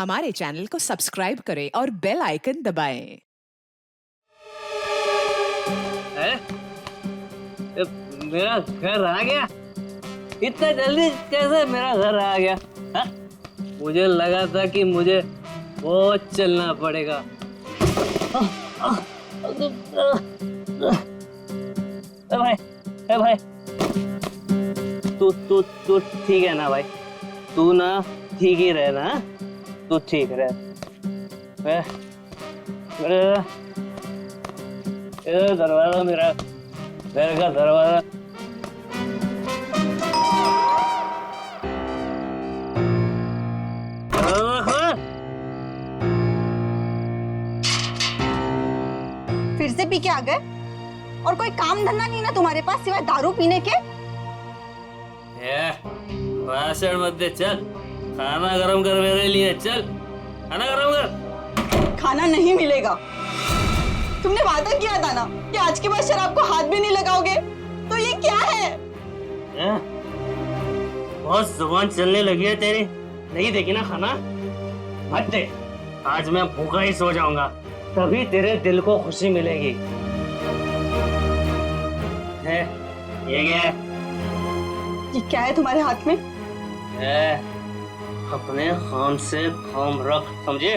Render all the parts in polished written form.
हमारे चैनल को सब्सक्राइब करें और बेल आइकन दबाएं। मेरा घर आ गया? इतना जल्दी कैसे मेरा घर आ गया? हा? मुझे लगा था कि मुझे बहुत चलना पड़ेगा। भाई तू ठीक है ना भाई? तू ना ठीक ही रहना, तू ठीक रह। दरवाजा, मेरा घर का दरवाजा। फिर से पी के आ गए? और कोई काम धंधा नहीं ना तुम्हारे पास सिवाय दारू पीने के? भाषण मत दे, चल खाना गरम कर मेरे लिए। चल खाना गरम कर। खाना नहीं मिलेगा। तुमने वादा किया था ना कि आज के बाद शराब को हाथ भी नहीं लगाओगे, तो ये क्या है? बहुत जुबान चलने लगी है तेरी। नहीं देखी ना खाना? मत दे। आज मैं भूखा ही सो जाऊंगा, तभी तेरे दिल को खुशी मिलेगी। ये क्या है? ये क्या है तुम्हारे हाथ में? अपने काम से काम रख, समझे?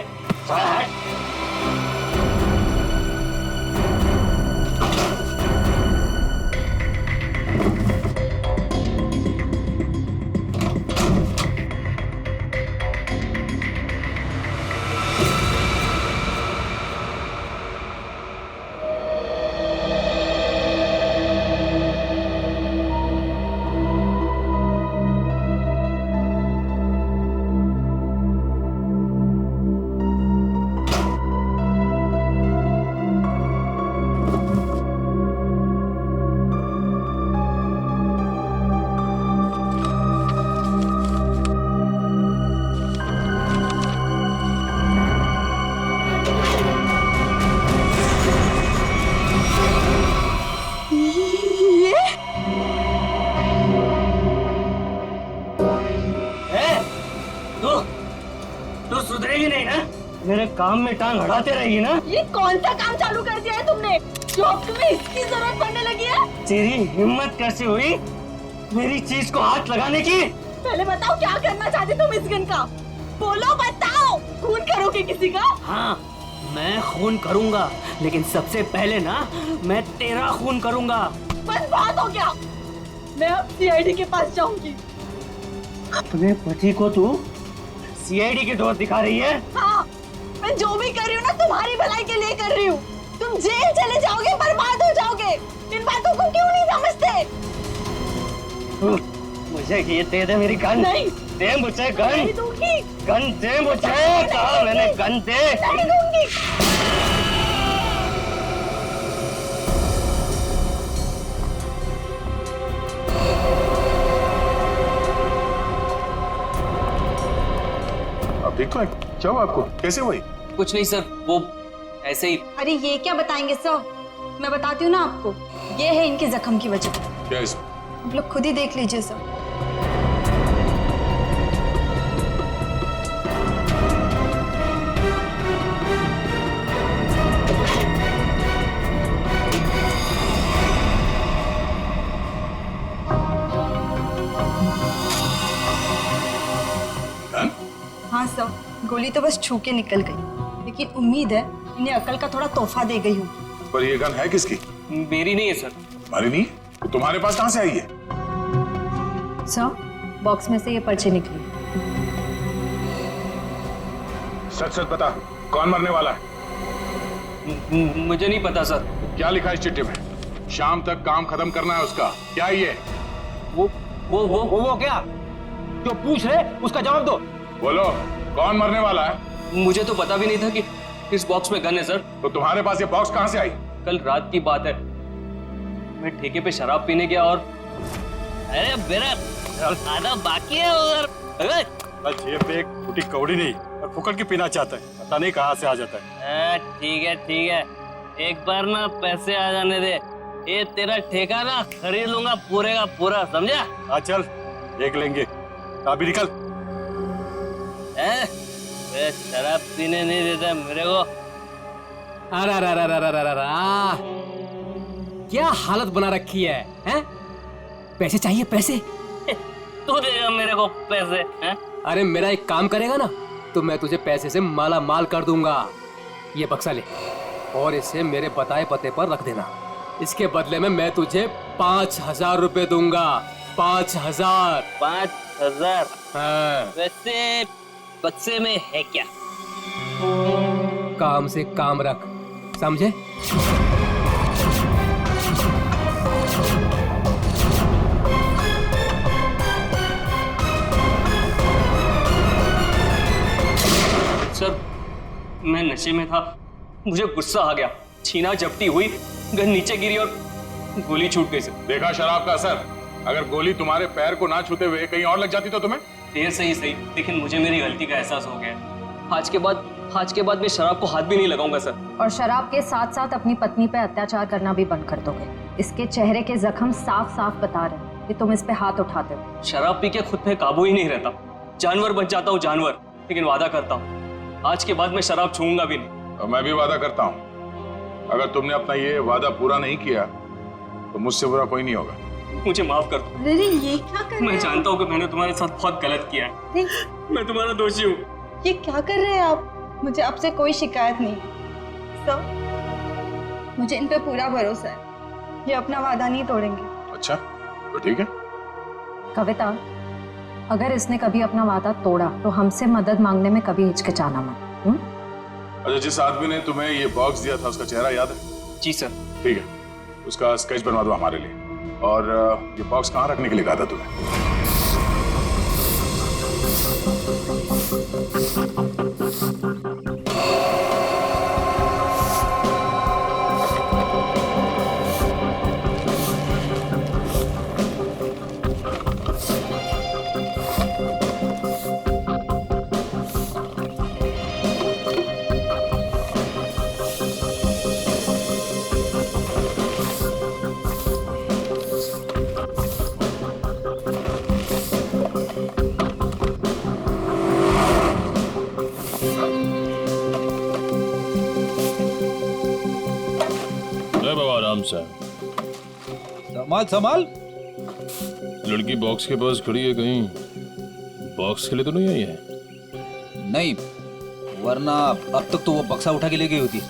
तू सुधरेगी नहीं ना? मेरे काम में टांग अड़ाते रहेगी ना? ये कौन सा काम चालू कर दिया है तुमने जो अब तुम्हें इसकी जरूरत पड़ने लगी है? तेरी हिम्मत कैसे हुई मेरी चीज को हाथ लगाने की? पहले बताओ क्या करना चाहते तुम इस गन का? बोलो, बताओ। खून करोगे किसी का? हाँ, मैं खून करूंगा, लेकिन सबसे पहले ना मैं तेरा खून करूंगा। बस बात हो गया। मैं अब सीआईडी के पास जाऊंगी। अपने पति को तू सीआईडी के दोस्त दिखा रही है? हाँ, मैं जो भी कर रही हूँ ना तुम्हारी भलाई के लिए कर रही हूँ। तुम जेल चले जाओगे, बर्बाद हो जाओगे। इन बातों को क्यों नहीं समझते? मुझे ये दे दे मेरी गन। नहीं दे मुझे गन। नहीं दूंगी। गन दे मुझे। कहा मैंने गन दे। नहीं दूंगी। अब ठीक तो है? क्या हुआ आपको? कैसे हुई? कुछ नहीं सर, वो ऐसे ही। अरे ये क्या बताएंगे सर? मैं बताती हूँ ना आपको। ये है इनके जख्म की वजह। क्या इसमें? आप लोग खुद ही देख लीजिए सर। हाँ सर, गोली तो बस छू के निकल गई, लेकिन उम्मीद है इन्हें अकल का थोड़ा तोहफा दे गई हूँ। पर ये गन है किसकी? मेरी नहीं है सर। तुम्हारी नहीं? तो तुम्हारे पास कहाँ से आई है? सर, बॉक्स में से ये पर्ची निकली। सच सच बता, कौन मरने वाला है? मुझे नहीं पता सर। क्या लिखा है इस चिट्ठी में? शाम तक काम खत्म करना है उसका। क्या ये? वो क्या जो पूछ रहे उसका जवाब दो। बोलो, कौन मरने वाला है? मुझे तो पता भी नहीं था कि इस बॉक्स में गन है सर। तो तुम्हारे पास ये बॉक्स कहाँ से आई? कल रात की बात है, मैं ठेके पे शराब पीने गया और अरे मेरा खाना बाकी है उधर। बस जेब पे एक फूटी कौड़ी नहीं और फुकट की पीना चाहता है, पता नहीं कहाँ से आ जाता है। ठीक है, एक बार ना पैसे आ जाने दे, ये तेरा ठेका ना खरीद लूंगा पूरे का पूरा, समझा? हाँ चल देख लेंगे, अभी निकल। ये शराब पीने नहीं देता मेरे को। अरे अरे अरे अरे अरे अरे, क्या हालत बना रखी है, हैं? पैसे चाहिए, पैसे? तू देगा मेरे को पैसे, हैं? अरे मेरा एक काम करेगा ना तो मैं तुझे पैसे से माला माल कर दूंगा। ये बक्सा ले और इसे मेरे बताए पते पर रख देना। इसके बदले में मैं तुझे 5,000 रुपए दूंगा। 5,000। 5,000? हाँ। वैसे बक्से में है क्या? काम से काम रख, समझे? सर, मैं नशे में था, मुझे गुस्सा आ गया, छीना झपटी हुई, गन नीचे गिरी और गोली छूट गई सर। देखा शराब का असर? अगर गोली तुम्हारे पैर को ना छूते हुए कहीं और लग जाती तो तुम्हें? देर से ही सही, लेकिन मुझे मेरी गलती का एहसास हो गया। आज के बाद मैं शराब को हाथ भी नहीं लगाऊंगा सर। और शराब के साथ साथ अपनी पत्नी पे अत्याचार करना भी बंद कर दोगे। इसके चेहरे के जख्म साफ साफ बता रहे हैं कि तुम इस पे हाथ उठाते हो। शराब पी के खुद पे काबू ही नहीं रहता, जानवर बन जाता हूँ जानवर। लेकिन वादा करता हूँ आज के बाद मैं शराब छूऊंगा भी नहीं। और मैं भी वादा करता हूँ अगर तुमने अपना ये वादा पूरा नहीं किया तो मुझसे बुरा कोई नहीं होगा। मुझे माफ कर दो। अरे ये क्या कर रहे मैं हैं? जानता हूँ कि मैंने तुम्हारे साथ बहुत गलत किया है, नहीं, मैं तुम्हारा दोषी हूँ। ये क्या कर रहे हैं आप? मुझे आपसे कोई शिकायत नहीं है सर, मुझे इन पे पूरा भरोसा है। ये अपना वादा नहीं तोड़ेंगे। अच्छा तो ठीक है। कविता, अगर इसने कभी अपना वादा तोड़ा तो हमसे मदद मांगने में कभी हिचकिचाना मत। अच्छा, जिस आदमी ने तुम्हें ये बॉक्स दिया था उसका चेहरा याद है? जी सर। ठीक है, उसका स्केच बनवा दो हमारे लिए। और ये बॉक्स कहाँ रखने के लिए कहा था तुम्हें? आराम से संभाल संभाल। लड़की बॉक्स के पास खड़ी है, कहीं बॉक्स के लिए तो नहीं आई है? नहीं, वरना अब तक तो वो बक्सा उठा के ले गई होती।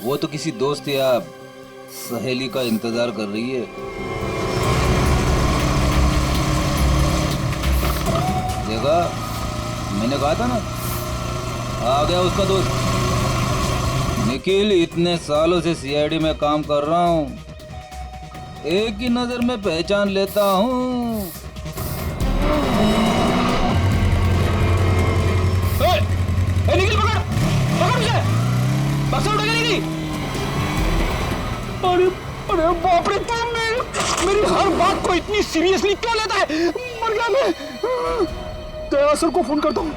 वो तो किसी दोस्त या सहेली का इंतजार कर रही है। देखा, मैंने कहा था ना, आ गया उसका दोस्त निखिल। इतने सालों से सीआईडी में काम कर रहा हूँ, एक ही नजर में पहचान लेता हूँ। निखिल पकड़ पकड़ उसे, बक्सा उठा के ले गई। अरे अरे बाप रे, तुम मेरी हर बात को इतनी सीरियसली क्यों लेता है? मर गया मैं। दया सर को फोन करता हूँ।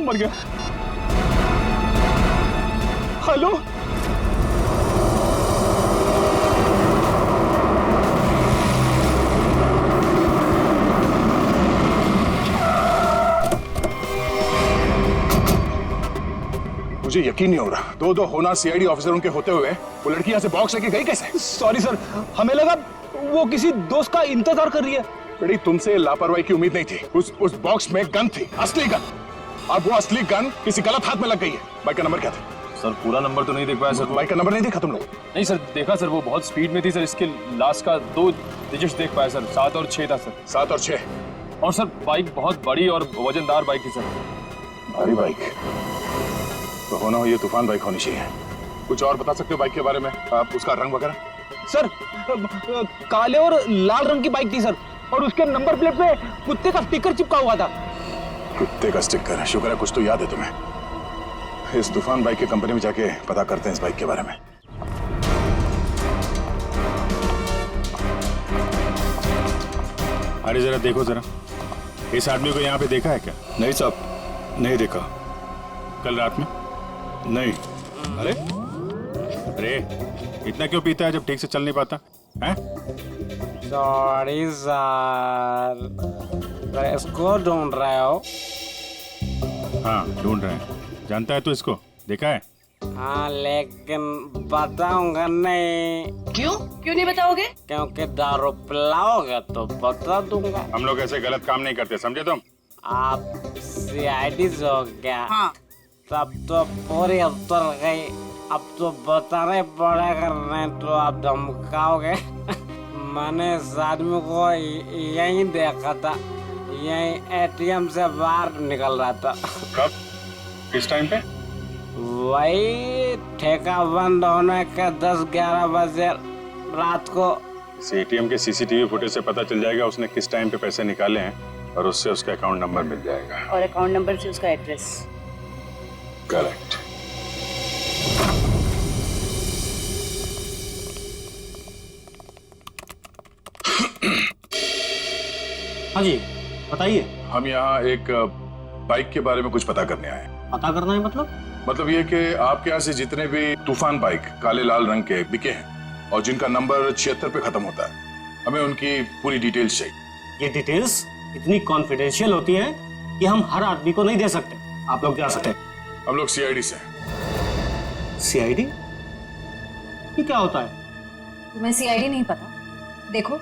मर गया। हेलो, मुझे यकीन नहीं हो रहा, दो होना सीआईडी ऑफिसर उनके होते हुए वो लड़की यहाँ से बॉक्स लेके गई कैसे? सॉरी सर, हमें लगा वो किसी दोस्त का इंतजार कर रही है। बेटी, तुमसे लापरवाही की उम्मीद नहीं थी। उस बॉक्स में गन थी, असली गन। अब वो असली गन किसी गलत हाथ में लग गई है। बाइक का नंबर क्या था? सर पूरा नंबर तो नहीं देख पाया सर। बाइक का नंबर नहीं देखा तुम लोग? नहीं सर, देखा सर, वो बहुत स्पीड में थी सर। इसके लास्ट का 2 डिजिट्स देख पाया सर, 7 और 6 था सर। 7 और 6। और सर बाइक बहुत बड़ी और वजनदार बाइक थी सर। भारी बाइक तो होना हो, ये तूफान बाइक होनी चाहिए। कुछ और बता सकते हो बाइक के बारे में? आप उसका रंग वगैरह? सर, काले और लाल रंग की बाइक थी सर, और उसके नंबर प्लेट पे कुत्ते का स्टिकर चिपका हुआ था। कुत्ते का स्टिकर? शुक्र है कुछ तो याद है तुम्हें। इस तूफान बाइक की कंपनी में जाके पता करते हैं इस बाइक के बारे में। अरे जरा देखो जरा, इस आदमी को यहाँ पे देखा है क्या? नहीं साहब, नहीं देखा। कल रात में? नहीं। अरे अरे, इतना क्यों पीता है जब ठीक से चल नहीं पाता है? सॉरी सर, इसको ढूंढ रहे हो? हाँ ढूंढ रहे हैं। जानता है तू इसको? देखा है? हाँ लेकिन बताऊंगा नहीं। क्यों क्यों नहीं बताओगे? क्योंकि दारू पिलाओगे तो बता दूंगा। हम लोग ऐसे गलत काम नहीं करते, समझे तुम? आप सीआईडी हो क्या? हाँ। तब तो पूरी उतर गई। अब तो बताना पड़ेगा, नहीं तो आप धमकाओगे। मैंने इस आदमी को यहीं देखा था, यहीं एटीएम से बाहर निकल रहा था। कब? किस टाइम पे? वही ठेका बंद होने के 10-11 बजे रात को। इस एटीएम के सीसीटीवी फुटेज से पता चल जाएगा उसने किस टाइम पे पैसे निकाले हैं और उससे उसका अकाउंट नंबर मिल जाएगा। और अकाउंट नंबर से उसका एड्रेस। करेक्ट। हाँ जी बताइए। हम यहाँ एक बाइक के बारे में कुछ पता करने आए हैं। पता करना है मतलब ये कि आपके यहाँ से जितने भी तूफान बाइक काले लाल रंग के बिके हैं और जिनका नंबर 76 पे खत्म होता है, हमें उनकी पूरी डिटेल्स चाहिए। ये डिटेल्स इतनी कॉन्फिडेंशियल होती हैं कि हम हर आदमी को नहीं दे सकते। आप लोग जा सकते हैं। हम लोग सीआईडी से हैं। सीआईडी? ये क्या होता है? तुम्हें सीआईडी नहीं पता? देखो,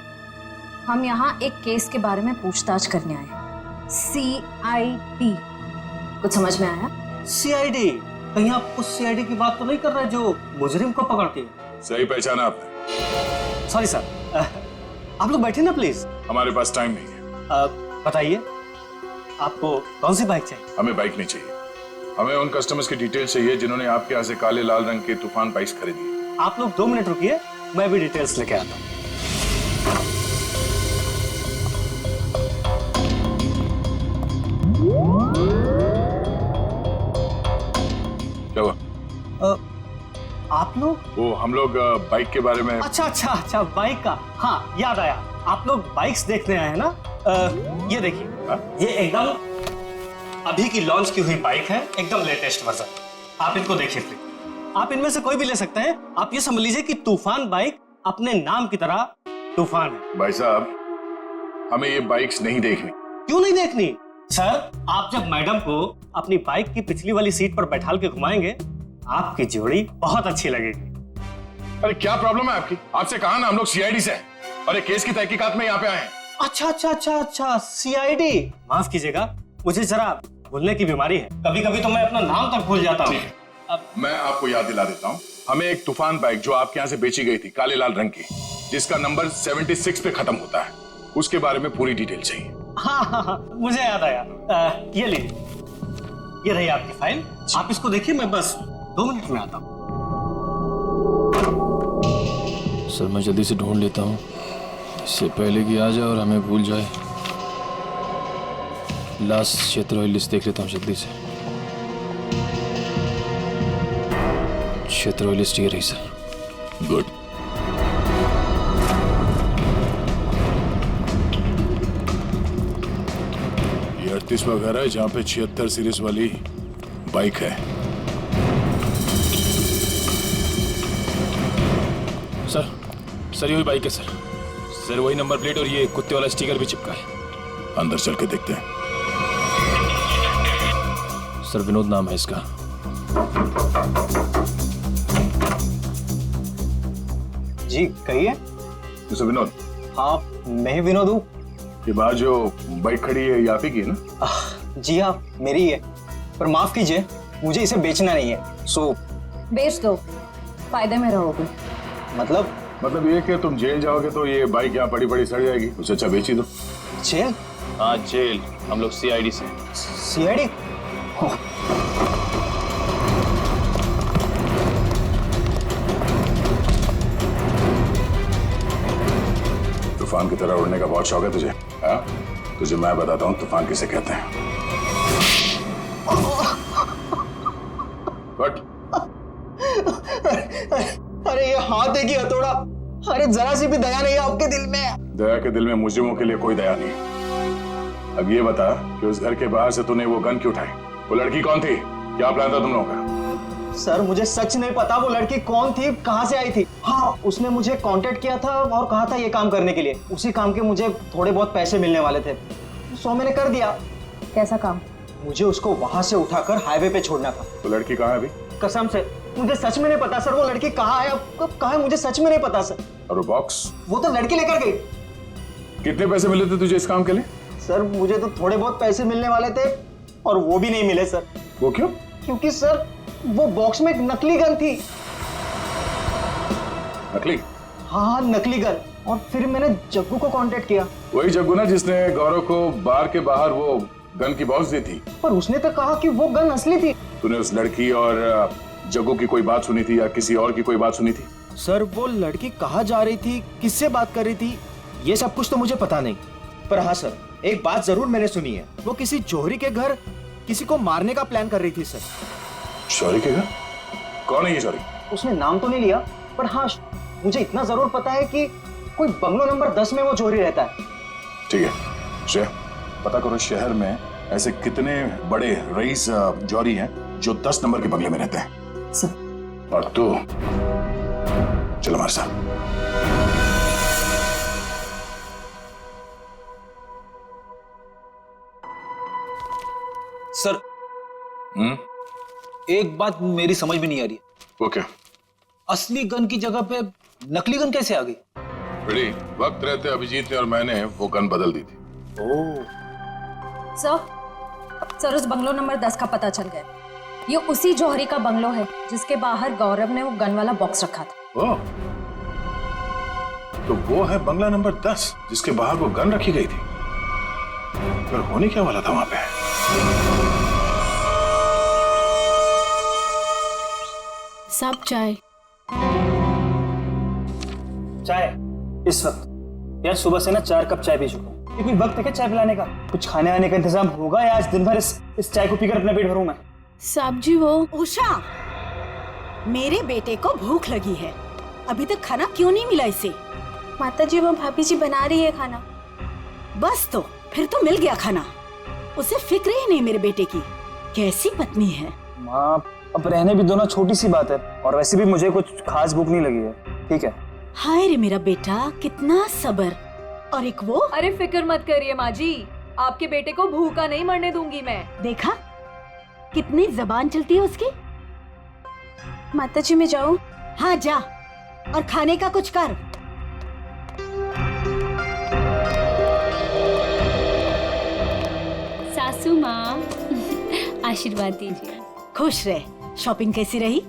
हम यहाँ एक केस के बारे में पूछताछ करने आए हैं। सीआईडी, कुछ समझ में आया? सीआईडी? कहीं आप उस सीआईडी की बात तो नहीं कर रहे जो मुजरिम को पकड़ती है? सही पहचाना आपने। सॉरी सर, आप लोग बैठे ना प्लीज। हमारे पास टाइम नहीं है। बताइए आपको कौन सी बाइक चाहिए? हमें बाइक नहीं चाहिए, हमें उन कस्टमर्स की डिटेल्स चाहिए जिन्होंने आपके यहाँ से काले लाल रंग के तूफान बाइक्स खरीदी। आप लोग 2 मिनट रुकिए, मैं भी डिटेल्स लेके आता हूँ। क्या हुआ? आप लोग? वो हम लोग बाइक के बारे में। अच्छा बाइक का, हाँ याद आया। आप लोग बाइक्स देखने आए हैं ना? ये देखिए, ये एकदम अभी की लॉन्च की हुई बाइक है, एकदम लेटेस्ट वर्जन। आप इनको देखिए प्लीज। आप इनमें से कोई भी ले सकते हैं। आप ये समझ लीजिए कि तूफान बाइक अपने नाम की तरह तूफान है। भाई साहब, हमें ये बाइक्स नहीं देखनी। क्यों नहीं देखनी? सर, आप जब मैडम को अपनी बाइक की पिछली वाली सीट पर बैठाल के घुमाएंगे, आपकी जोड़ी बहुत अच्छी लगेगी। अरे क्या प्रॉब्लम है आपकी? आपसे कहा ना हम लोग सीआईडी से हैं और एक केस की तहकीकात में यहाँ पे आए हैं। अच्छा सीआईडी। माफ कीजिएगा, मुझे जरा भूलने की बीमारी है। कभी कभी तो मैं अपना नाम तक भूल जाता हूँ। अब मैं आपको याद दिला देता हूँ। हमें एक तूफान बाइक जो आपके यहाँ से बेची गई थी काले लाल रंग की, जिसका नंबर 76 पे खत्म होता है, उसके बारे में पूरी डिटेल चाहिए। हाँ, मुझे याद आया। ये लीजिए, ये रही आपकी फाइल। आप इसको देखिए, मैं बस 2 मिनट में आता हूँ। सर मैं जल्दी से ढूंढ लेता हूँ, इससे पहले कि आ जाए और हमें भूल जाए। लास्ट क्षेत्र लिस्ट देख लेता हूँ जल्दी से। क्षेत्र लिस्ट ये रही सर। गुड। ये 38वां घर है जहाँ पे 76 सीरीज वाली बाइक है। सर यही बाइक है सर वही नंबर प्लेट और ये कुत्ते वाला स्टिकर भी चिपका है। अंदर चल के देखते हैं। सर विनोद नाम है इसका। जी कहिए। मिस्टर विनोद? हाँ मैं ही विनोद हूँ। ये बाहर जो बाइक खड़ी है ये आप ही की है ना? जी हाँ मेरी ही है, पर माफ कीजिए मुझे इसे बेचना नहीं है। सो बेच दो, फायदे में रहोगे। मतलब ये कि तुम जेल जाओगे तो ये बाइक यहाँ पड़ी पड़ी सड़ जाएगी, उससे अच्छा बेच ही दो। जेल? हाँ जेल। हम लोग सीआईडी से। सीआईडी? तूफान की तरह उड़ने का बहुत शौक है तुझे? हाँ? तुझे मैं बताता हूँ तूफान किसे कहते हैं। बट अरे ये हाथ है कि हथौड़ा? अरे जरा सी भी दया नहीं आपके दिल में? दया के दिल में मुजरिमों के लिए कोई दया नहीं। अब ये बता कि उस घर के बाहर से तूने वो गन क्यों उठाई? वो लड़की कौन थी? क्या प्लान था तुम लोगों का? सर मुझे सच नहीं पता वो लड़की कौन थी, कहाँ से आई थी। हाँ उसने मुझे कांटेक्ट किया था और कहा था ये काम करने के लिए। उसी काम के मुझे थोड़े बहुत पैसे मिलने वाले थे, सो मैंने कर दिया। कैसा काम? मुझे उसको वहां से उठाकर हाईवे पे छोड़ना था। तो लड़की कहाँ है अभी? कसम से मुझे सच में नहीं पता सर, वो लड़की कहाँ है, अब कब कहाँ है, मुझे सच में नहीं पता सर। और वो बॉक्स? वो तो लड़की लेकर गई। कितने पैसे मिले थे तुझे इस काम के लिए? सर मुझे तो थोड़े बहुत पैसे मिलने वाले थे और वो भी नहीं मिले सर। वो क्यों? क्योंकि सर वो बॉक्स में एक नकली गन थी। नकली? हाँ नकली गन। और फिर मैंने जग्गू को कांटेक्ट किया। वही जग्गू ना जिसने गौरव को बार के बाहर वो गन की बॉक्स दी थी। पर उसने तो कहा कि वो गन असली थी। तूने उस लड़की और जग्गू की कोई बात सुनी थी या किसी और की कोई बात सुनी थी? सर वो लड़की कहाँ जा रही थी, किससे बात कर रही थी, ये सब कुछ तो मुझे पता नहीं। पर हाँ सर, एक बात जरूर मैंने सुनी है, वो किसी जौहरी के घर किसी को मारने का प्लान कर रही थी सर। जौहरी के घर? कौन है ये जौहरी? उसने नाम तो नहीं लिया, पर हाँ मुझे इतना जरूर पता है कि कोई बंगलो नंबर 10 में वो जौहरी रहता है। ठीक है श्रेया, पता करो शहर में ऐसे कितने बड़े रईस जौहरी हैं जो 10 नंबर के बंगले में रहते हैं। सर। और तू चल हमारे साथ। सर एक बात मेरी समझ में नहीं आ रही। वो क्या? असली गन की जगह पे नकली गन कैसे आ गई? बेटी, वक्त रहते अभिजीत ने और मैंने वो गन बदल दी थी। सर उस बंगलो नंबर 10 का पता चल गया। ये उसी जौहरी का बंगलो है जिसके बाहर गौरव ने वो गन वाला बॉक्स रखा था। ओह, तो वो है बंगला नंबर 10 जिसके बाहर वो गन रखी गई थी। पर होने क्या वाला था वहां पे? सब चाय इस वक्त यार, सुबह से ना 4 कप चाय पी चुका हूँ। ये कोई वक्त है क्या चाय पिलाने का? कुछ खाने आने का इंतजाम होगा या आज दिन भर इस चाय को पीकर अपना पेट भरूं मैं? साहब जी वो उषा, मेरे बेटे को भूख लगी है, अभी तक खाना क्यों नहीं मिला इसे? माता जी वो भाभी जी बना रही है खाना। बस तो फिर तो मिल गया खाना। उसे फिक्र ही नहीं मेरे बेटे की। कैसी पत्नी है। माँ अब रहने भी दो ना, छोटी सी बात है, और वैसे भी मुझे कुछ खास भूख नहीं लगी है। ठीक है। हाय रे मेरा बेटा, कितना सब्र। और एक वो। अरे फिक्र मत करिए माँ जी, आपके बेटे को भूखा नहीं मरने दूंगी मैं। देखा कितनी जबान चलती है उसकी। माता जी मैं जाऊं? हाँ जा, और खाने का कुछ कर। सासू माँ आशीर्वाद दीजिए। खुश रहे। शॉपिंग कैसी रही?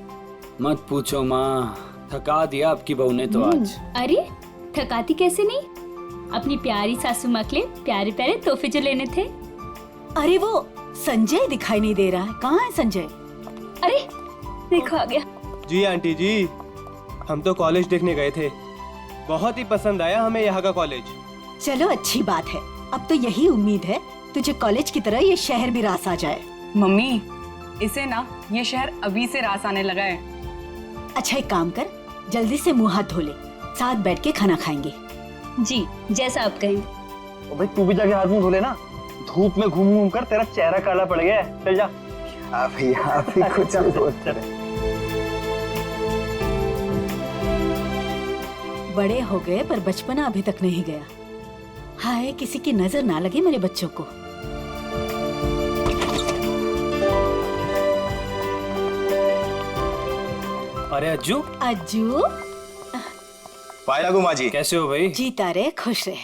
मत पूछो माँ, थका दिया आपकी बहू ने तो आज। अरे थकाती कैसे नहीं, अपनी प्यारी सासू माँ के लिए प्यारे प्यारे तोहफे जो लेने थे। अरे वो संजय दिखाई नहीं दे रहा है, कहाँ है संजय? अरे देखो आ गया। जी आंटी जी, हम तो कॉलेज देखने गए थे, बहुत ही पसंद आया हमें यहाँ का कॉलेज। चलो अच्छी बात है, अब तो यही उम्मीद है तुझे कॉलेज की तरह ये शहर भी रास आ जाए। मम्मी इसे ना ये शहर अभी से रास आने लगा है। अच्छा एक काम कर, जल्दी से मुंह हाथ धो ले, साथ बैठ के खाना खाएंगे। जी जैसा आप कहें। भाई तू भी जाके हाथ मुंह धो लेना, धूप में घूम घूम कर तेरा चेहरा काला पड़ गया है। चल जा। आप ही कुछ बोलते रहे। बड़े हो गए पर बचपना अभी तक नहीं गया। हाय किसी की नजर ना लगे मेरे बच्चों को। अरे अज्जू। अज्जू पाए लागू माँ जी, कैसे हो भाई? जीता रहे, खुश रहे।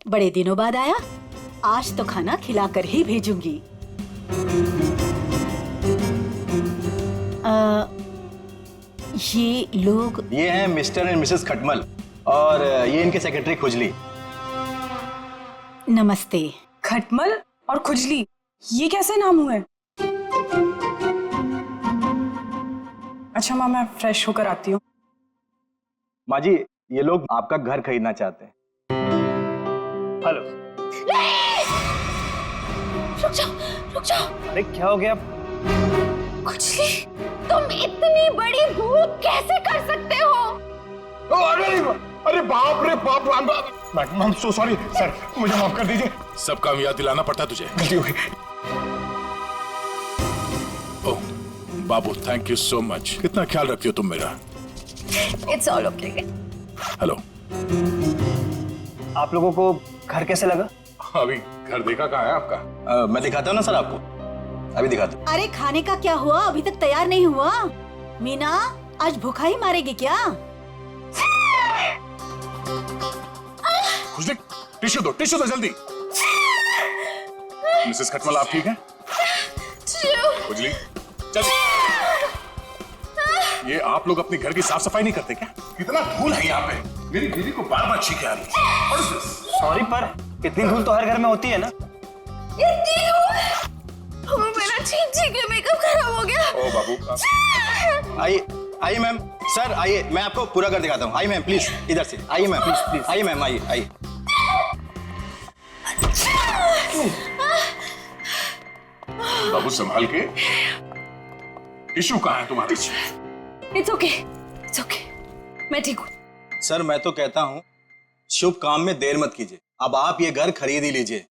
बड़े दिनों बाद आया, आज तो खाना खिला कर ही भेजूंगी। ये लोग? ये हैं मिस्टर एंड मिसेस खटमल, और ये इनके सेक्रेटरी खुजली। नमस्ते। खटमल और खुजली, ये कैसे नाम हुए? अच्छा माँ, मैं फ्रेश होकर आती हूँ। माँ जी, ये लोग आपका घर खरीदना चाहते हैं। हेलो। रुक जाओ। अरे क्या हो गया? खुजली, तुम इतनी बड़ी भूख कैसे कर सकते हो? अरे बाप रे बाप, I am so sorry sir, मुझे माफ कर दीजिए। सब काम याद दिलाना पड़ता तुझे, गलती हो गई। ओह बाबू, थैंक यू सो मच, कितना ख्याल रखती हो तुम मेरा। It's all okay. हेलो। आप लोगों को घर कैसे लगा? अभी घर देखा कहाँ है आपका? मैं दिखाता हूँ ना सर आपको। अभी दिखाता हूँ। अरे खाने का क्या हुआ? अभी तक तैयार नहीं हुआ। मीना आज भूखा ही मारेगी क्या? खुशली टिश्यू दो जल्दी। मिसेस खटमल आप ठीक हैं? खुजली चल। ये आप लोग अपने घर की साफ सफाई नहीं करते क्या? कितना धूल है यहाँ पे। मेरी बीवी को बार बार छींके आ रही है। सॉरी पर इतनी धूल तो हर घर में होती है ना। मेरा छींक के मेकअप खराब हो गया। ओ बाबू आइए आइए मैम। सर आइए, मैं आपको पूरा कर दिखाता हूँ। आइए मैम प्लीज, इधर से आइए मैम प्लीज। आइए मैम, आइए आइए। बाबू संभाल के। टिश्यू कहाँ है तुम्हारे? इट्स ओके, मैं ठीक हूँ। सर मैं तो कहता हूँ शुभ काम में देर मत कीजिए। अब आप ये घर खरीद ही लीजिए,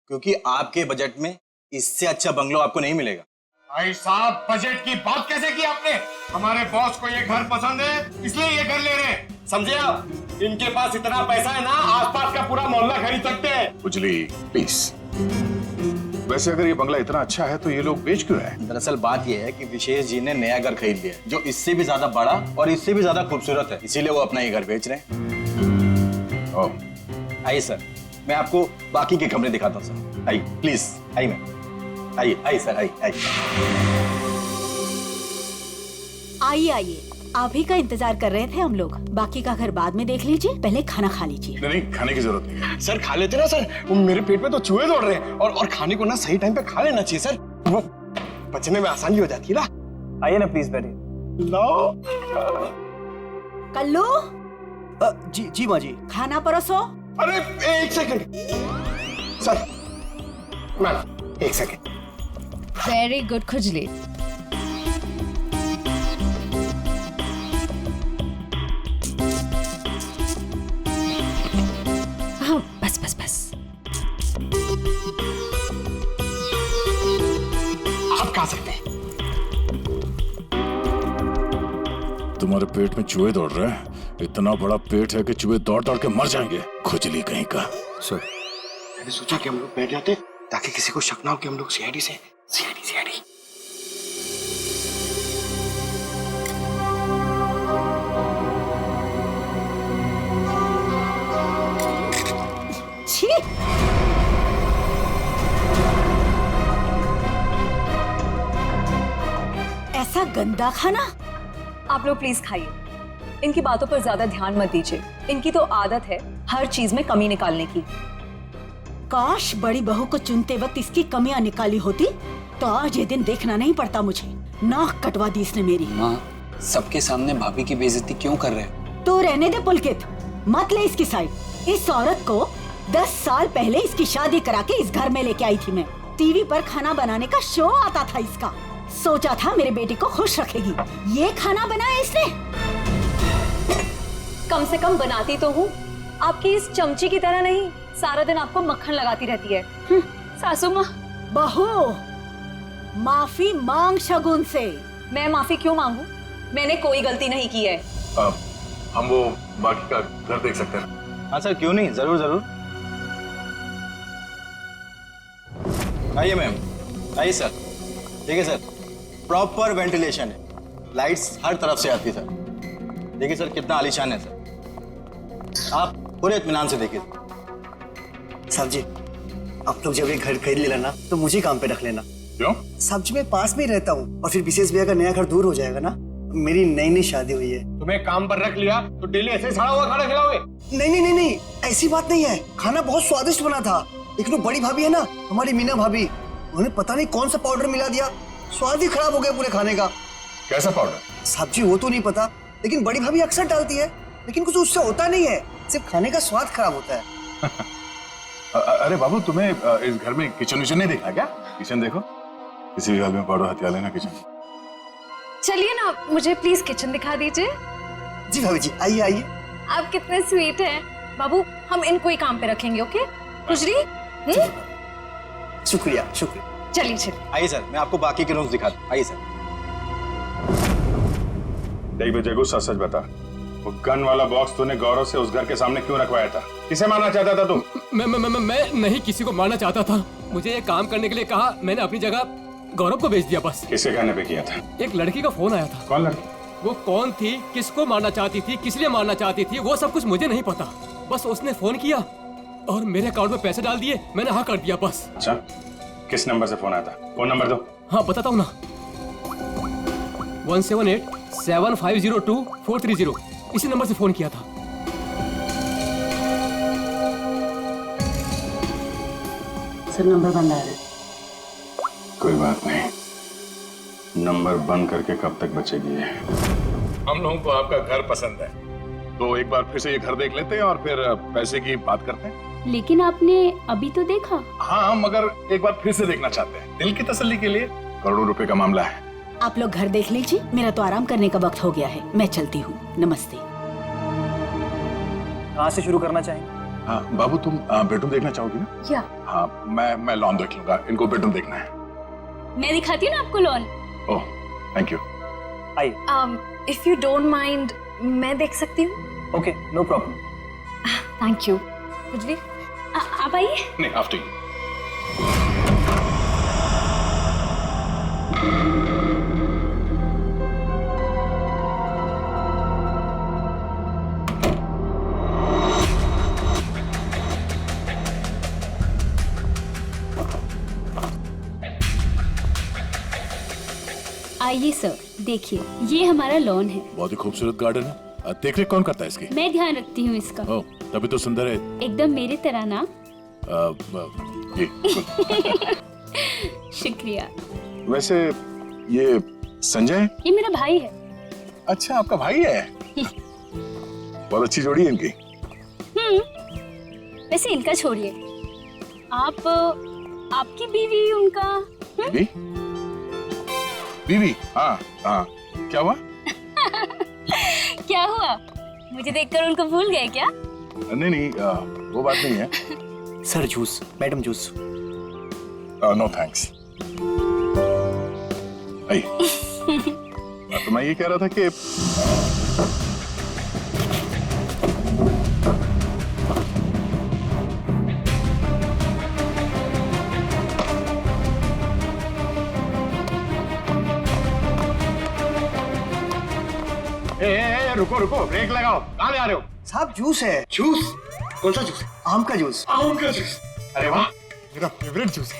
क्योंकि आपके बजट में इससे अच्छा बंगलो आपको नहीं मिलेगा। भाई साहब, बजट की बात कैसे की आपने? हमारे बॉस को ये घर पसंद है, इसलिए ये घर ले रहे हैं, समझे आप? इनके पास इतना पैसा है ना, आसपास का पूरा मोहल्ला खरीद सकते हैं। खुजली प्लीज। वैसे अगर ये बंगला इतना अच्छा है तो ये लोग बेच क्यों रहे हैं? दरअसल बात ये है कि विशेष जी ने नया घर खरीद लिया है, जो इससे भी ज्यादा बड़ा और इससे भी ज्यादा खूबसूरत है, इसीलिए वो अपना ये घर बेच रहे हैं। आइए सर, मैं आपको बाकी के कमरे दिखाता हूँ सर। आइए प्लीज, आइए मैम, आइए आइए सर, आइए आइए। आइए, आप ही का इंतजार कर रहे थे हम लोग। बाकी का घर बाद में देख लीजिए, पहले खाना खा लीजिए। नहीं, खाने की जरूरत नहीं है। सर खा लेते ना सर, वो मेरे पेट में तो चूहे दौड़ रहे हैं, और खाने को ना सही टाइम पे खा लेना चाहिए सर, वो पचने में आसानी हो जाती है ना। आइए ना प्लीज बैठिए। लो कल्लू। जी माँ जी। खाना परोसो। अरे एक सेकंड सर, मैम एक सेकंड। वेरी गुड खुजली। हाँ बस। आप खा सकते हैं। तुम्हारे पेट में चूहे दौड़ रहे हैं? इतना बड़ा पेट है कि चूहे दौड़ दौड़ के मर जाएंगे। खुजली कहीं का। सर मैंने सोचा कि हम लोग बैठ जाते ताकि किसी को शक ना हो कि हम लोग सीआईडी से। सीआईडी छी। ऐसा गंदा खाना। आप लोग प्लीज खाइए, इनकी बातों पर ज्यादा ध्यान मत दीजिए। इनकी तो आदत है हर चीज में कमी निकालने की। काश बड़ी बहू को चुनते वक्त इसकी कमियां निकाली होती तो आज ये दिन देखना नहीं पड़ता मुझे। नाक कटवा दी इसने मेरी। माँ, सबके सामने भाभी की बेइज्जती क्यों कर रहे हो? तो रहने दे पुलकित, मत ले इसकी साइड। इस औरत को 10 साल पहले इसकी शादी करा के इस घर में लेके आई थी मैं। टीवी पर खाना बनाने का शो आता था इसका। सोचा था मेरे बेटे को खुश रखेगी। ये खाना बनाया इसने। कम से कम बनाती तो हूँ, आपकी इस चमची की तरह नहीं, सारा दिन आपको मक्खन लगाती रहती है। सासू माँ। बहू, माफी मांग शगुन से। मैं माफी क्यों मांगू? मैंने कोई गलती नहीं की है। हम वो बाकी का घर देख सकते हैं? हाँ सर, क्यों नहीं, जरूर जरूर। आइए मैम, आइए सर। ठीक है सर, प्रॉपर वेंटिलेशन है, लाइट्स हर तरफ से आती है सर। देखिए सर कितना आलीशान है सर, आप पूरे इत्मीनान से देखिए। साहब जी, आप लोग जब ये घर खरीद लेना ना तो मुझे काम पे रख लेना। क्यों? साहब जी मैं पास में ही रहता हूँ, और फिर विशेष भैया का नया घर दूर हो जाएगा ना। मेरी नई शादी हुई है। तुम्हें काम पर रख लिया तो डेली ऐसे सड़ा हुआ खाना खिलाओगे? नहीं, ऐसी बात नहीं है। खाना बहुत स्वादिष्ट बना था, लेकिन वो बड़ी भाभी है ना, हमारी मीना भाभी, उन्होंने पता नहीं कौन सा पाउडर मिला दिया, स्वाद ही खराब हो गया पूरे खाने का। कैसा पाउडर? साहब जी वो तो नहीं पता, लेकिन बड़ी भाभी अक्सर डालती है, लेकिन कुछ उससे होता नहीं है, सिर्फ खाने का स्वाद खराब होता है। अरे बाबू, तुम्हें इस घर में किचन विचन नहीं देखा क्या? किचन देखो, किसी भी हाल में पाउडर हथिया लेना किचन। चलिए ना, मुझे प्लीज किचन दिखा दीजिए। जी भाभी जी, आइए आइए। आप कितने स्वीट हैं। बाबू, हम इनको ही काम पे रखेंगे, ओके? खुजली। शुक्रिया शुक्रिया। चलिए। आइए सर, मैं आपको बाकी के रूम्स दिखाता हूँ। आइए सर। देख जगू, सच बता, वो गन वाला बॉक्स तूने गौरव से उस घर के सामने क्यों रखवाया था? किसे मारना चाहता था तू? मैं नहीं किसी को मारना चाहता था। मुझे ये काम करने के लिए कहा, मैंने अपनी जगह गौरव को भेज दिया बस। किसके कहने पे किया था? एक लड़की का फोन आया था। कौन लड़की? वो कौन थी, किसको मारना चाहती थी, किस लिए मारना चाहती थी, वो सब कुछ मुझे नहीं पता। बस उसने फोन किया और मेरे अकाउंट में पैसे डाल दिए, मैंने हाँ कर दिया बस। अच्छा, किस नंबर से फोन आया था? फोन नंबर दो। हाँ बताता हूँ ना, 1787502 इसी नंबर से फोन किया था। सर नंबर बंद आ रहा है। कोई बात नहीं, नंबर बंद करके कब तक बचेगी ये? हम लोगों को आपका घर पसंद है, तो एक बार फिर से ये घर देख लेते हैं और फिर पैसे की बात करते हैं। लेकिन आपने अभी तो देखा। हाँ, मगर एक बार फिर से देखना चाहते हैं, दिल की तसल्ली के लिए। करोड़ों रुपए का मामला है। आप लोग घर देख लीजिए, मेरा तो आराम करने का वक्त हो गया है, मैं चलती हूँ। नमस्ते। कहाँ से शुरू करना चाहेंगे? हाँ बाबू, तुम बेडरूम देखना चाहोगी ना? या हाँ, मैं लॉन देख लूंगा, इनको बेडरूम देखना है। मैं दिखाती हूँ ना आपको लॉन। Oh thank you. आइए। इफ यू डोंट माइंड मैं देख सकती हूँ? Okay, no problem. Thank you. कुछ आप आइए। नहीं, आफ्टर यू। आइए सर, देखिए ये हमारा लॉन है। बहुत ही खूबसूरत गार्डन है। देख रेख कौन करता है इसकी? मैं ध्यान रखती हूँ इसका। ओह, तभी तो सुंदर है। एकदम मेरी तरह ना। ये शुक्रिया। वैसे ये संजय? ये मेरा भाई है। अच्छा, आपका भाई है? बहुत अच्छी जोड़ी है इनकी। वैसे इनका छोड़िए, आप आपकी बीवी उनका बीवी? बीवी? हाँ हाँ, क्या हुआ? क्या हुआ? मुझे देखकर उनको भूल गए क्या? नहीं नहीं, वो बात नहीं है। Sir juice, madam juice. No thanks. तो मैं ये कह रहा था कि रुको रुको, ब्रेक लगाओ। कहाँ ले आ रहे हो? साहब जूस है। जूस? कौन सा जूस? आम का जूस। आम का जूस? अरे वाह, मेरा फेवरेट जूस है।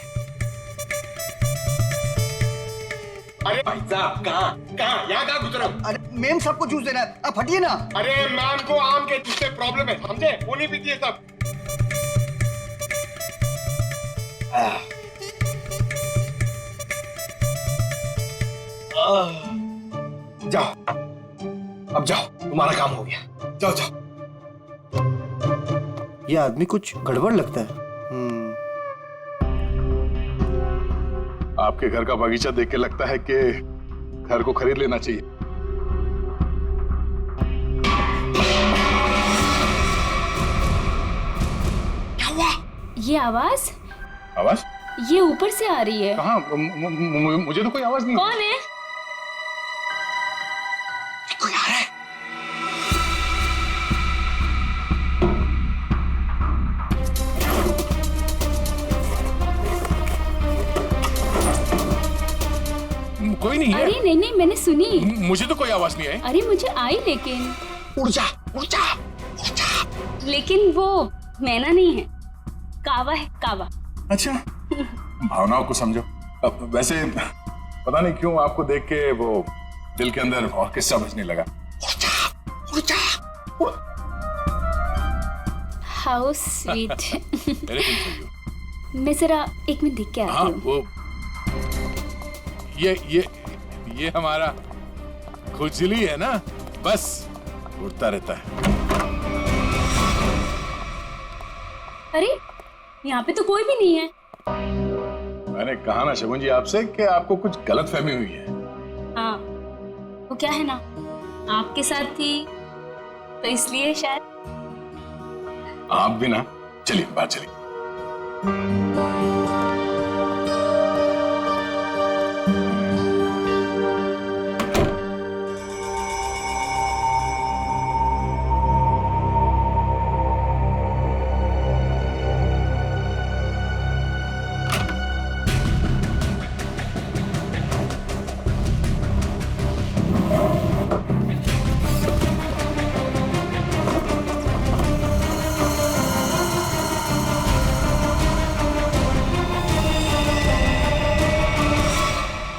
अरे भाई साहब, कहाँ यहाँ कहाँ गुजरा? अरे मैम सबको जूस देना है, आप हटिए ना। अरे मैम को आम के जूस से प्रॉब्लम है, समझे? वो नहीं पीती है सब। जाओ, अब जाओ, तुम्हारा काम हो गया। जाओ जाओ। ये आदमी कुछ गड़बड़ लगता है। आपके घर का बगीचा देख के लगता है कि घर को खरीद लेना चाहिए। क्या हुआ? ये आवाज? आवाज? ये ऊपर से आ रही है। कहाँ? मुझे तो कोई आवाज नहीं। कौन है? कोई आ रहा है। कोई नहीं है। अरे नहीं नहीं, मैंने सुनी। मुझे तो कोई आवाज नहीं आई। अरे मुझे आई, लेकिन उड़ जा उड़ जा उड़ जा। लेकिन वो मैना नहीं है, कावा है, कावा। अच्छा, भावनाओं को समझो। अब वैसे पता नहीं क्यों आपको देख के वो दिल के अंदर और किस्सा बजने लगा। उड़ जा। How sweet. मैं जरा एक मिनट देख के आती हूँ। वो ये हमारा खुजली है ना, बस उड़ता रहता है। अरे यहाँ पे तो कोई भी नहीं है। मैंने कहा ना शगुन जी आपसे कि आपको कुछ गलतफहमी हुई है। हाँ, वो क्या है ना, आपके साथ थी तो इसलिए शायद। आप भी ना, चलिए बाहर चलिए।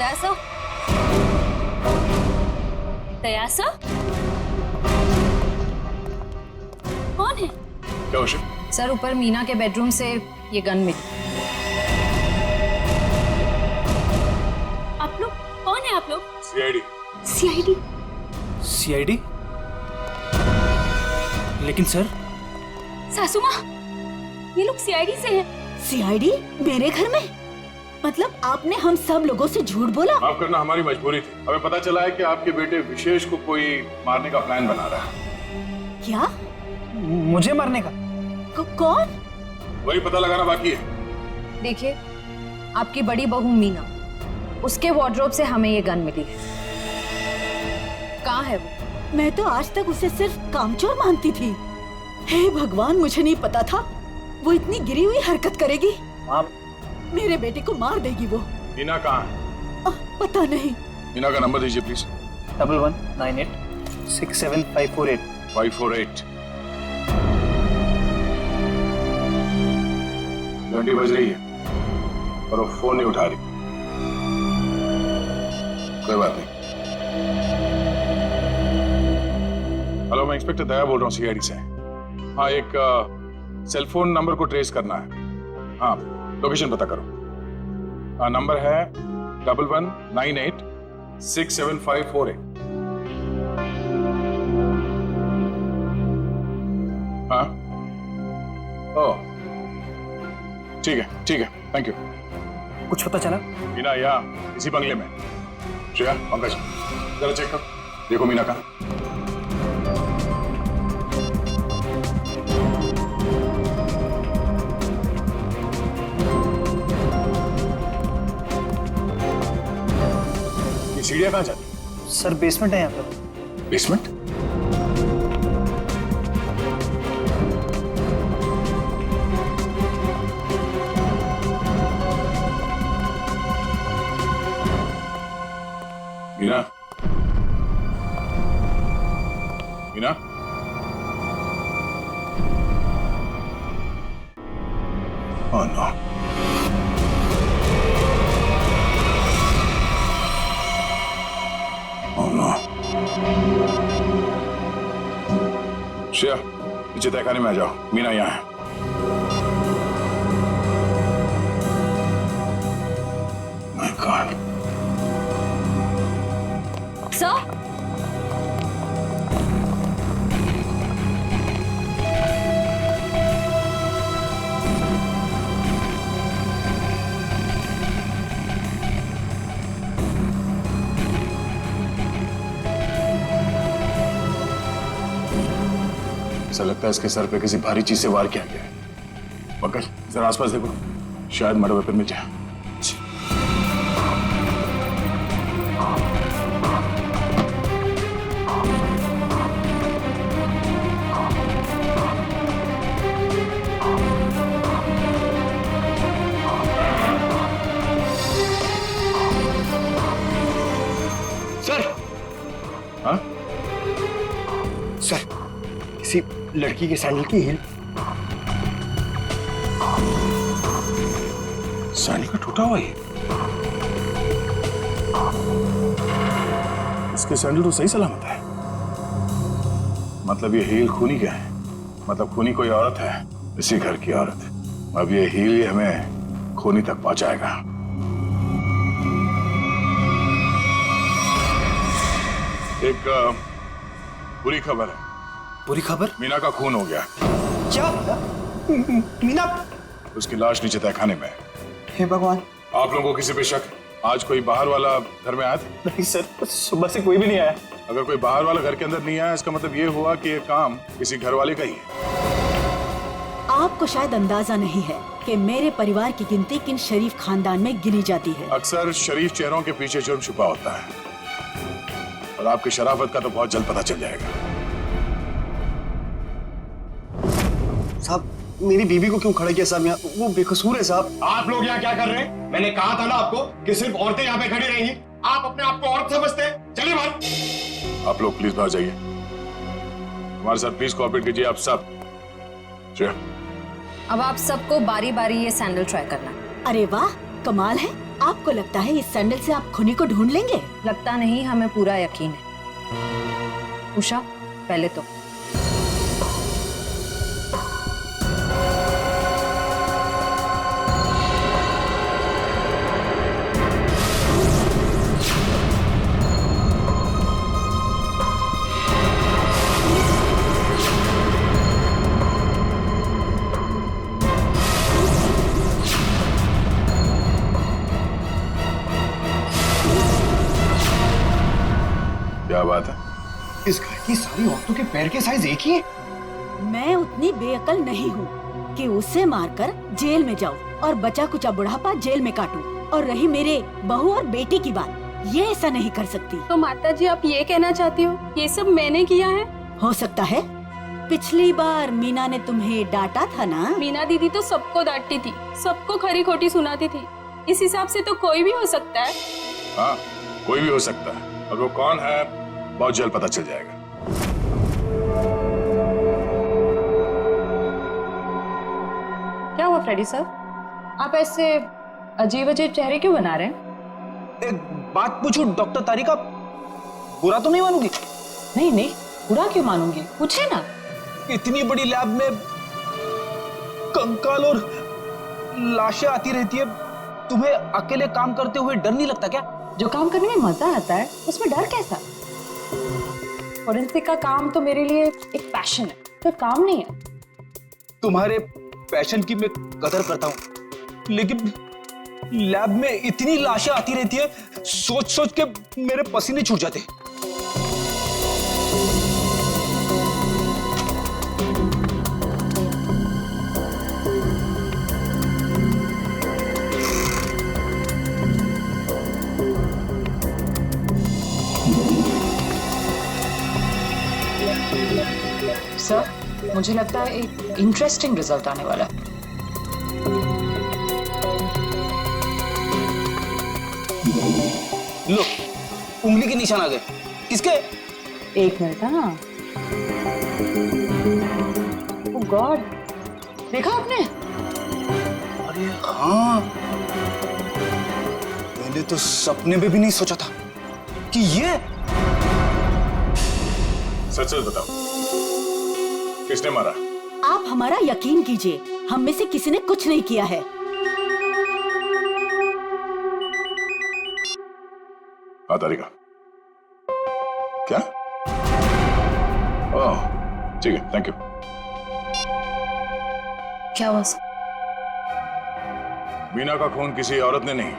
दयासा, दयासा कौन है? क्या हुआ शिव? सर ऊपर मीना के बेडरूम से ये गन मिली। आप लोग कौन है? आप लोग सीआईडी। सीआईडी? सीआईडी? लेकिन सर सासू माँ, ये लोग सीआईडी से हैं। सीआईडी मेरे घर में? मतलब आपने हम सब लोगों से झूठ बोला? माफ करना, हमारी मजबूरी थी। हमें पता चला है कि आपके बेटे विशेष को कोई मारने का प्लान बना रहा है। क्या? मुझे मारने का? कौन? वही पता लगाना बाकी है। देखिए, आपकी बड़ी बहू मीना, उसके वार्डरोब से हमें ये गन मिली है। कहाँ है वो? मैं तो आज तक उसे सिर्फ कामचोर मानती थी। हे भगवान, मुझे नहीं पता था वो इतनी गिरी हुई हरकत करेगी। मेरे बेटे को मार देगी वो। मीना कहाँ है? पता नहीं। मीना का नंबर दीजिए प्लीज। 1198675548। 548। घंटी बज रही है और वो फोन नहीं उठा रही। कोई बात नहीं। हेलो, मैं इंस्पेक्टर दया बोल रहा हूँ सीआईडी से। हाँ, एक सेल फोन नंबर को ट्रेस करना है। हाँ, लोकेशन पता करो। हाँ, नंबर है 1198675548। हाँ, ओह ठीक है, ठीक है, थैंक यू। कुछ पता चला? मीना यहाँ इसी बंगले में। श्रेया, पंकज, जरा चेक कर, देखो मीना का। ये सीढ़ियाँ कहाँ जाती? सर बेसमेंट है यहाँ पर। Basement? Meena, Meena, oh no. Oh no. Shreya, नीचे तहखाने में आ जाओ, मीना यहाँ है। My God. सर, ऐसा लगता है इसके सर पे किसी भारी चीज से वार किया गया है। पंकज, जरा आसपास देखो, शायद मर्डर वेपन में जाए। सर, हाँ? सर, किसी लड़की के सैंडल की हील। सैंडल का टूटा हुआ है। इसके सैंडल तो सही सलामत है। मतलब ये हील खूनी क्या है? मतलब खूनी कोई औरत है, इसी घर की औरत। अब ये हील ही हमें खूनी तक पहुंचाएगा। एक बुरी खबर है। बुरी खबर? मीना का खून हो गया। क्या? मीना? उसकी लाश नीचे तहखाने में है। हे भगवान। आप लोगों को किसी पे शक? आज कोई बाहर वाला घर में आया था? नहीं सर, सुबह से कोई भी नहीं आया। अगर कोई बाहर वाला घर के अंदर नहीं आया, इसका मतलब ये हुआ कि ये काम किसी घर वाले का ही है। आपको शायद अंदाजा नहीं है कि मेरे परिवार की गिनती किन शरीफ खानदान में गिनी जाती है। अक्सर शरीफ चेहरों के पीछे जुर्म छुपा होता है, और आपकी शराफत का तो बहुत जल्द पता चल जाएगा। साहब, मेरी बीवी को क्यों खड़ा किया साहब यहाँ? वो बेकसूर है साहब। आप लोग यहाँ क्या कर रहे हैं? मैंने कहा था ना आपको कि सिर्फ औरतें यहाँ पे खड़ी रहेंगी। आप अपने आप को औरत समझते हैं। चलिए बाहर। आप लोग प्लीज बाहर जाइए। हमारे साथ प्लीज कोऑपरेट कीजिए आप सब। अब आप सबको बारी बारी ये सैंडल ट्राई करना है। अरे वाह, कमाल है। आपको लगता है इस सैंडल से आप खूनी को ढूंढ लेंगे? लगता नहीं, हमें पूरा यकीन है। उषा, पहले तो क्या बात है? इस घर की सारी औरतों के पैर के साइज एक ही है। मैं उतनी बेअकल नहीं हूँ कि उसे मारकर जेल में जाऊँ और बचा कुचा बुढ़ापा जेल में काटूं। और रही मेरे बहू और बेटी की बात, ये ऐसा नहीं कर सकती। तो माता जी आप ये कहना चाहती हो ये सब मैंने किया है? हो सकता है। पिछली बार मीना ने तुम्हें डांटा था ना? मीना दीदी तो सबको डांटती थी, सबको खरी खोटी सुनाती थी। इस हिसाब से तो कोई भी हो सकता है। हाँ, कोई भी हो सकता है। और वो कौन है बहुत जल्द पता चल जाएगा। क्या हुआ फ्रेडी सर, आप ऐसे अजीब अजीब चेहरे क्यों बना रहे हैं? एक बात पूछूं डॉक्टर तारिका, बुरा तो नहीं मानूंगी? नहीं नहीं, बुरा क्यों मानूंगी, पूछे ना। इतनी बड़ी लैब में कंकाल और लाशें आती रहती है, तुम्हें अकेले काम करते हुए डर नहीं लगता क्या? जो काम करने में मजा आता है उसमें डर कैसा? फोरेंसिक का काम तो मेरे लिए एक पैशन है, तो काम नहीं है। तुम्हारे पैशन की मैं कदर करता हूँ, लेकिन लैब में इतनी लाशें आती रहती है, सोच सोच के मेरे पसीने छूट जाते। सर, मुझे लगता है एक इंटरेस्टिंग रिजल्ट आने वाला है। लो, उंगली के निशान आ गए। किसके? एक मिनट। हाँ, ओह गॉड, देखा आपने? अरे हाँ, मैंने तो सपने में भी नहीं सोचा था कि ये। सच सच बताओ, किसने मारा? आप हमारा यकीन कीजिए, हम में से किसी ने कुछ नहीं किया है। हाँ तारिका, क्या? ओह ठीक है, थैंक यू। क्या हुआ? मीना का खून किसी औरत ने नहीं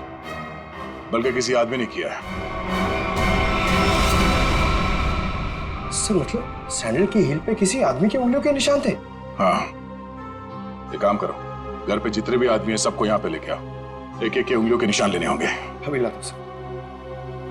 बल्कि किसी आदमी ने किया है। सर मतलब सैंडल की हील पे किसी आदमी की उंगलियों के निशान थे? हाँ, एक काम करो, घर पे जितने भी आदमी हैं सबको यहाँ पे लेके आओ, एक एक के उंगलियों के निशान लेने होंगे। अभी लाता सर।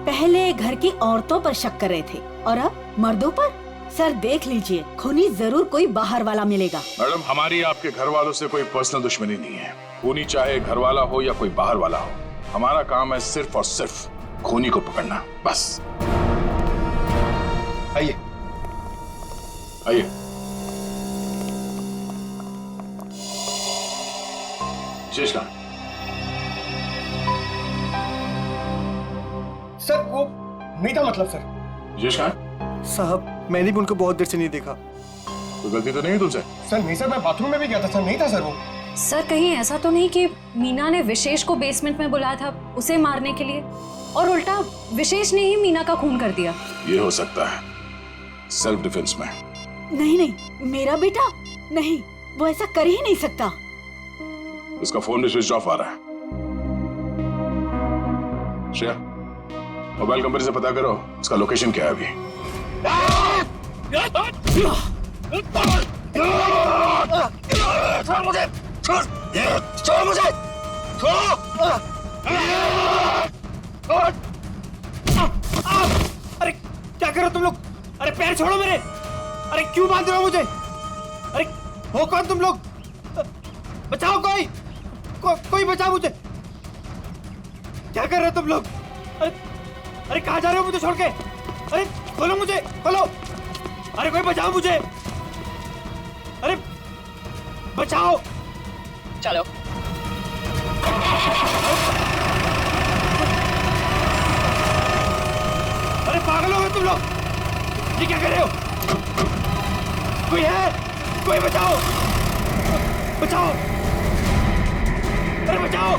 पहले घर की औरतों पर शक कर रहे थे और अब मर्दों पर। सर देख लीजिए, खूनी जरूर कोई बाहर वाला मिलेगा। मैडम, हमारी आपके घर वालों से कोई पर्सनल दुश्मनी नहीं है। खूनी चाहे घर वाला हो या कोई बाहर वाला हो, हमारा काम है सिर्फ और सिर्फ खूनी को पकड़ना, बस। आइए आइए। विशेष कहाँ? सर वो नहीं था, मतलब सर। विशेष कहाँ? साहब मैंने भी उनको बहुत देर से नहीं देखा। कोई गलती तो नहीं है तुमसे? सर नहीं सर, मैं बाथरूम में भी गया था सर, नहीं था सर वो। सर कहीं ऐसा तो नहीं कि मीना ने विशेष को बेसमेंट में बुलाया था उसे मारने के लिए और उल्टा विशेष ने ही मीना का खून कर दिया? ये हो सकता है, सेल्फ डिफेंस में। नहीं नहीं, मेरा बेटा नहीं, वो ऐसा कर ही नहीं सकता। उसका फोन भी स्विच ऑफ आ रहा है। श्रेया, मोबाइल कंपनी से पता करो उसका लोकेशन क्या है अभी। छोड़ मुझे, छोड़ मुझे, अरे क्या कर रहे हो तुम लोग? अरे पैर छोड़ो मेरे। अरे क्यों बांध रहे हो मुझे? अरे हो कौन तुम लोग? बचाओ, कोई बचाओ मुझे। क्या कर रहे हो तुम लोग? अरे कहाँ जा रहे हो मुझे छोड़ के? अरे खोलो मुझे, खोलो। अरे कोई बचाओ मुझे। अरे बचाओ। चलो। तुम लोग? ये क्या कर रहे हो? कोई है? कोई बचाओ! बचाओ! अरे बचाओ!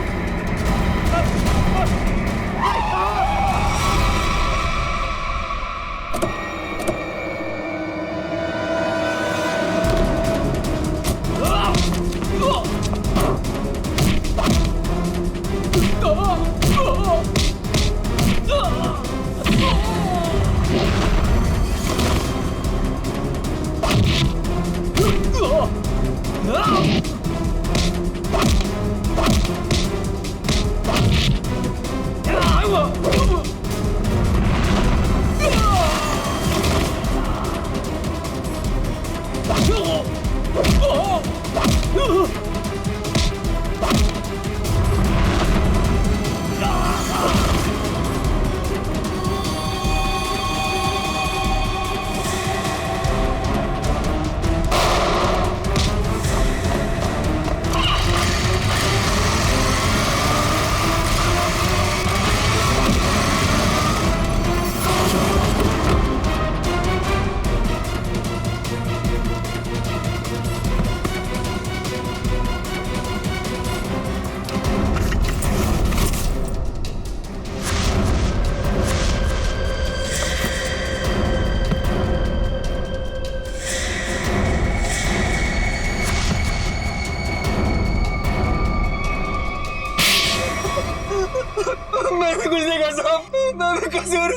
मैंने कुछ नहीं कहा साहब, मैं कसूर,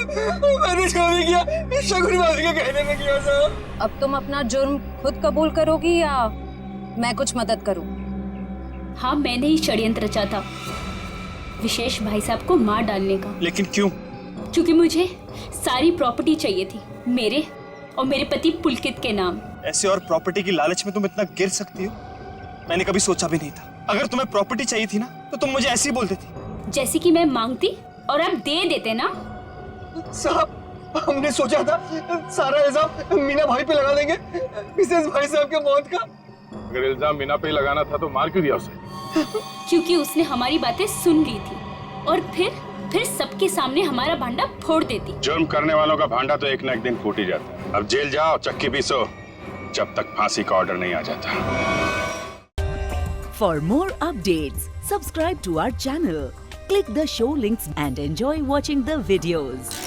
मैंने जो भी किया शगुन भाभी के कहने में किया साहब। अब तुम अपना जुर्म खुद कबूल करोगी या मैं कुछ मदद करूं? हाँ, मैंने ही षड्यंत्र रचा था विशेष भाई साहब को मार डालने का। लेकिन क्यों? क्योंकि मुझे सारी प्रॉपर्टी चाहिए थी, मेरे और मेरे पति पुलकित के नाम। ऐसे और प्रॉपर्टी की लालच में तुम इतना गिर सकती हो? मैंने कभी सोचा भी नहीं था। अगर तुम्हें प्रॉपर्टी चाहिए थी ना तो तुम मुझे ऐसे ही बोल देती। जैसे कि मैं मांगती और आप दे देते ना। साहब, हमने सोचा था सारा इल्जाम मीना भाई पे लगा देंगे, मिसेस भाई साहब के मौत का। अगर इल्जाम मीना पे लगाना था तो मार क्यों दिया उसे? क्योंकि उसने हमारी बातें सुन ली थी और फिर सबके सामने हमारा भांडा फोड़ देती। जुर्म करने वालों का भांडा तो एक न एक दिन फूट ही जाता है। अब जेल जाओ, चक्की पीसो, जब तक फांसी का ऑर्डर नहीं आ जाता। For more updates, subscribe to our channel, click the show links and enjoy watching the videos.